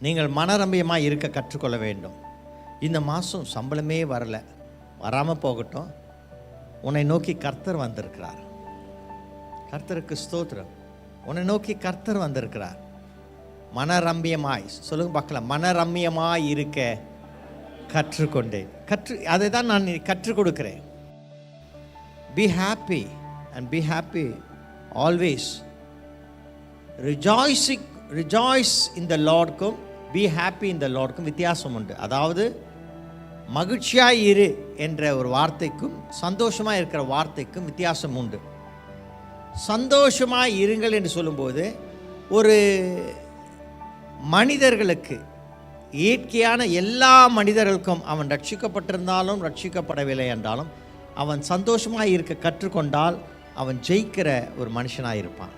நீங்கள் மனரம்பியமாக இருக்க கற்றுக்கொள்ள வேண்டும். இந்த மாதம் சம்பளமே வரலை, வராமல் போகட்டும். உன்னை நோக்கி கர்த்தர் வந்திருக்கிறார். கர்த்தருக்கு ஸ்தோத்திரம். உன்னை நோக்கி கர்த்தர் வந்திருக்கிறார். மனரம்பியமாய் சொல்லுங்க பார்க்கலாம். மனரம்பியமாய் இருக்க கற்றுக்கொண்டேன். அதை தான் நான் கற்றுக் கொடுக்கிறேன். Be happy and be happy always. Rejoice in the லார்டுக்கும் பி ஹாப்பி இன் த லார்டுக்கும் வித்தியாசம் உண்டு. அதாவது மகிழ்ச்சியாக இரு என்ற ஒரு வார்த்தைக்கும் சந்தோஷமாக இருக்கிற வார்த்தைக்கும் வித்தியாசம் உண்டு. சந்தோஷமாக இருங்கள் என்று சொல்லும்போது ஒரு மனிதர்களுக்கு, இயற்கையான எல்லா மனிதர்களுக்கும், அவன் ரட்சிக்கப்பட்டிருந்தாலும் ரட்சிக்கப்படவில்லை என்றாலும் அவன் சந்தோஷமாக இருக்க கற்றுக்கொண்டால் அவன் ஜெயிக்கிற ஒரு மனுஷனாக இருப்பான்.